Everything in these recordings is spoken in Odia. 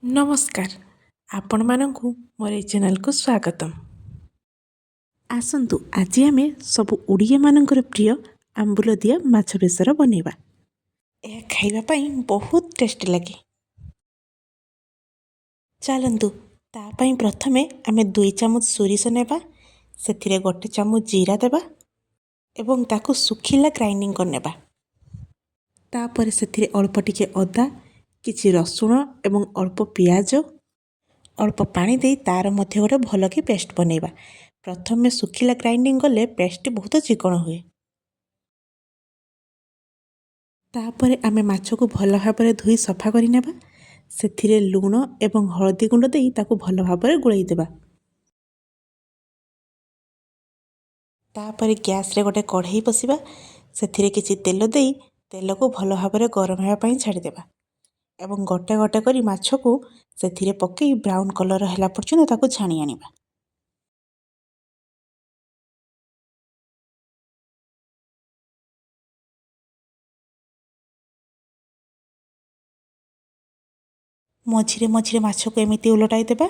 ନମସ୍କାର, ଆପଣମାନଙ୍କୁ ମୋର ଏ ଚ୍ୟାନେଲକୁ ସ୍ୱାଗତମ। ଆସନ୍ତୁ ଆଜି ଆମେ ସବୁ ଓଡ଼ିଆମାନଙ୍କର ପ୍ରିୟ ଆମ୍ବୁଲ ଦିଆ ମାଛ ବେସର ବନେଇବା। ଏହା ଖାଇବା ପାଇଁ ବହୁତ ଟେଷ୍ଟି ଲାଗେ। ଚାଲନ୍ତୁ ତା ପାଇଁ ପ୍ରଥମେ ଆମେ 2 ଚାମଚ ସୋରିଷ ନେବା, ସେଥିରେ 1 ଚାମଚ ଜିରା ଦେବା ଏବଂ ତାକୁ ଶୁଖିଲା ଗ୍ରାଇଣ୍ଡିଂ କରିନେବା। ତାପରେ ସେଥିରେ ଅଳ୍ପ ଟିକେ ଅଦା, କିଛି ରସୁଣ ଏବଂ ଅଳ୍ପ ପିଆଜ, ଅଳ୍ପ ପାଣି ଦେଇ ତାର ମଧ୍ୟ ଗୋଟେ ଭଲକି ପେଷ୍ଟ ବନେଇବା। ପ୍ରଥମେ ଶୁଖିଲା ଗ୍ରାଇଣ୍ଡିଂ କଲେ ପେଷ୍ଟଟି ବହୁତ ଚିକଣ ହୁଏ। ତାପରେ ଆମେ ମାଛକୁ ଭଲ ଭାବରେ ଧୋଇ ସଫା କରିନେବା। ସେଥିରେ ଲୁଣ ଏବଂ ହଳଦୀ ଗୁଣ୍ଡ ଦେଇ ତାକୁ ଭଲ ଭାବରେ ଗୋଳେଇ ଦେବା। ତାପରେ ଗ୍ୟାସରେ ଗୋଟେ କଢ଼େଇ ବସିବା, ସେଥିରେ କିଛି ତେଲ ଦେଇ ତେଲକୁ ଭଲ ଭାବରେ ଗରମ ହେବା ପାଇଁ ଛାଡ଼ିଦେବା ଏବଂ ଗୋଟେ ଗୋଟେ କରି ମାଛକୁ ସେଥିରେ ପକାଇ ବ୍ରାଉନ୍ କଲର୍ ହେଲା ପର୍ଯ୍ୟନ୍ତ ତାକୁ ଛାଣି ଆଣିବା। ମଝିରେ ମଝିରେ ମାଛକୁ ଏମିତି ଓଲଟାଇ ଦେବା।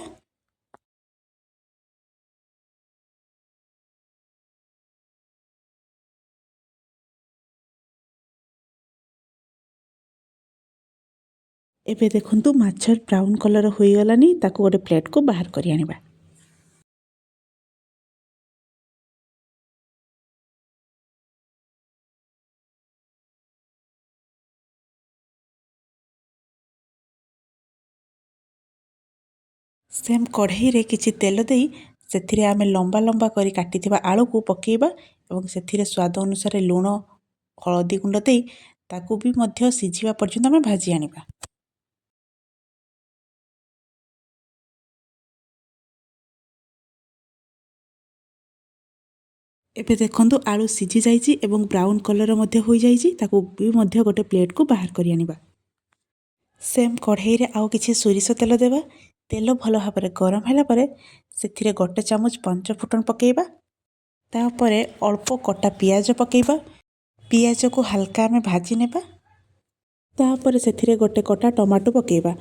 ଏବେ ଦେଖନ୍ତୁ ମାଛ ବ୍ରାଉନ୍ କଲର୍ ହୋଇଗଲାନି, ତାକୁ ଗୋଟେ ପ୍ଲେଟ୍କୁ ବାହାର କରି ଆଣିବା। ସେମ୍ କଢ଼େଇରେ କିଛି ତେଲ ଦେଇ ସେଥିରେ ଆମେ ଲମ୍ବା ଲମ୍ବା କରି କାଟିଥିବା ଆଳୁକୁ ପକାଇବା ଏବଂ ସେଥିରେ ସ୍ୱାଦ ଅନୁସାରେ ଲୁଣ, ହଳଦୀ ଗୁଣ୍ଡ ଦେଇ ତାକୁ ବି ମଧ୍ୟ ସିଝିବା ପର୍ଯ୍ୟନ୍ତ ଆମେ ଭାଜି ଆଣିବା। ଏବେ ଦେଖନ୍ତୁ ଆଳୁ ସିଝି ଯାଇଛି ଏବଂ ବ୍ରାଉନ୍ କଲର୍ ମଧ୍ୟ ହୋଇଯାଇଛି, ତାକୁ ବି ମଧ୍ୟ ଗୋଟେ ପ୍ଲେଟ୍କୁ ବାହାର କରି ଆଣିବା। ସେମ୍ କଢ଼େଇରେ ଆଉ କିଛି ସୋରିଷ ତେଲ ଦେବା। ତେଲ ଭଲ ଭାବରେ ଗରମ ହେଲା ପରେ ସେଥିରେ 1 ଚାମଚ ପଞ୍ଚଫୁଟଣ ପକାଇବା। ତାପରେ ଅଳ୍ପ କଟା ପିଆଜ ପକାଇବା। ପିଆଜକୁ ହାଲକା ଆମେ ଭାଜି ନେବା। ତାପରେ ସେଥିରେ ଗୋଟେ କଟା ଟମାଟୋ ପକାଇବା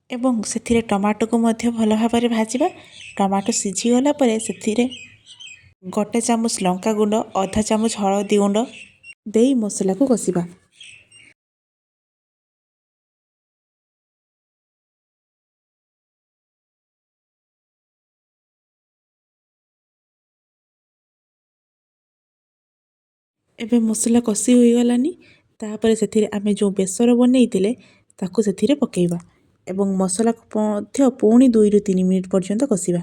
ଏବଂ ସେଥିରେ ଟମାଟୋକୁ ମଧ୍ୟ ଭଲ ଭାବରେ ଭାଜିବା। ଟମାଟୋ ସିଝିଗଲା ପରେ ସେଥିରେ 1 ଚାମଚ ଲଙ୍କା ଗୁଣ୍ଡ, ଅଧା ଚାମଚ ହଳଦୀ ଗୁଣ୍ଡ ଦେଇ ମସଲାକୁ କଷିବା। ଏବେ ମସଲା କଷି ହୋଇଗଲାନି, ତାପରେ ସେଥିରେ ଆମେ ଯେଉଁ ବେସର ବନେଇଥିଲେ ତାକୁ ସେଥିରେ ପକାଇବା ଏବଂ ମସଲାକୁ ମଧ୍ୟ ପୁଣି 2ରୁ 3 ମିନିଟ୍ ପର୍ଯ୍ୟନ୍ତ କଷିବା।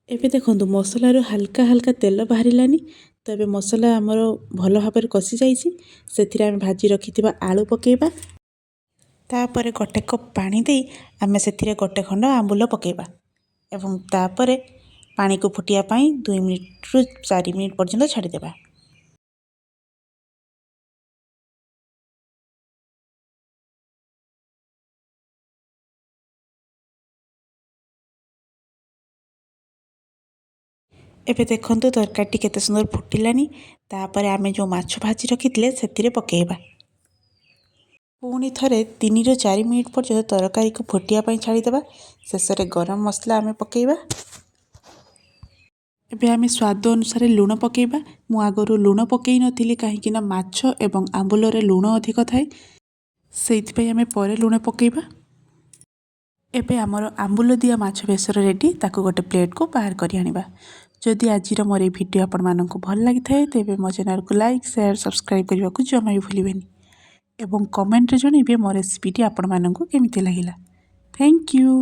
ଏବେ ଦେଖନ୍ତୁ ମସଲାରୁ ହାଲକା ହାଲକା ତେଲ ବାହାରିଲାନି, ତ ଏବେ ମସଲା ଆମର ଭଲ ଭାବରେ କଷି ଯାଇଛି। ସେଥିରେ ଆମେ ଭାଜି ରଖିଥିବା ଆଳୁ ପକାଇବା। ତାପରେ 1 କପ୍ ପାଣି ଦେଇ ଆମେ ସେଥିରେ 1 ଖଣ୍ଡ ଆମ୍ବୁଲ ପକାଇବା ଏବଂ ତାପରେ ପାଣିକୁ ଫୁଟିବା ପାଇଁ 2 ମିନିଟ୍ରୁ 4 ମିନିଟ୍ ପର୍ଯ୍ୟନ୍ତ ଛାଡ଼ିଦେବା। ଏବେ ଦେଖନ୍ତୁ ତରକାରୀଟି କେତେ ସୁନ୍ଦର ଫୁଟିଲାନି। ତାପରେ ଆମେ ଯେଉଁ ମାଛ ଭାଜି ରଖିଥିଲେ ସେଥିରେ ପକାଇବା। ପୁଣି ଥରେ 3ରୁ 4 ମିନିଟ୍ ପର୍ଯ୍ୟନ୍ତ ତରକାରୀକୁ ଫୁଟିବା ପାଇଁ ଛାଡ଼ିଦେବା। ଶେଷରେ ଗରମ ମସଲା ଆମେ ପକାଇବା। ଏବେ ଆମେ ସ୍ୱାଦ ଅନୁସାରେ ଲୁଣ ପକାଇବା। ମୁଁ ଆଗରୁ ଲୁଣ ପକାଇ ନଥିଲି କାହିଁକିନା ମାଛ ଏବଂ ଆମ୍ବୁଲରେ ଲୁଣ ଅଧିକ ଥାଏ, ସେଇଥିପାଇଁ ଆମେ ପରେ ଲୁଣ ପକାଇବା। ଏବେ ଆମର ଆମ୍ବୁଲ ଦିଆ ମାଛ ବେସର ରେଡ଼ି, ତାକୁ ଗୋଟେ ପ୍ଲେଟ୍କୁ ବାହାର କରି ଆଣିବା। ଯଦି ଆଜିର ମୋର এই ଭିଡ଼ିଓ ଆପଣମାନଙ୍କୁ ଭଲ ଲାଗିଥାଏ ତେବେ ମୋ ଚ୍ୟାନେଲକୁ ଲାଇକ୍, ସେୟାର, ସବସ୍କ୍ରାଇବ୍ କରିବାକୁ ଜମା ବି ଭୁଲିବେନି ଏବଂ କମେଣ୍ଟରେ ଜଣାଇବେ ମୋ ରେସିପିଟି ଆପଣମାନଙ୍କୁ କେମିତି ଲାଗିଲା। Thank you.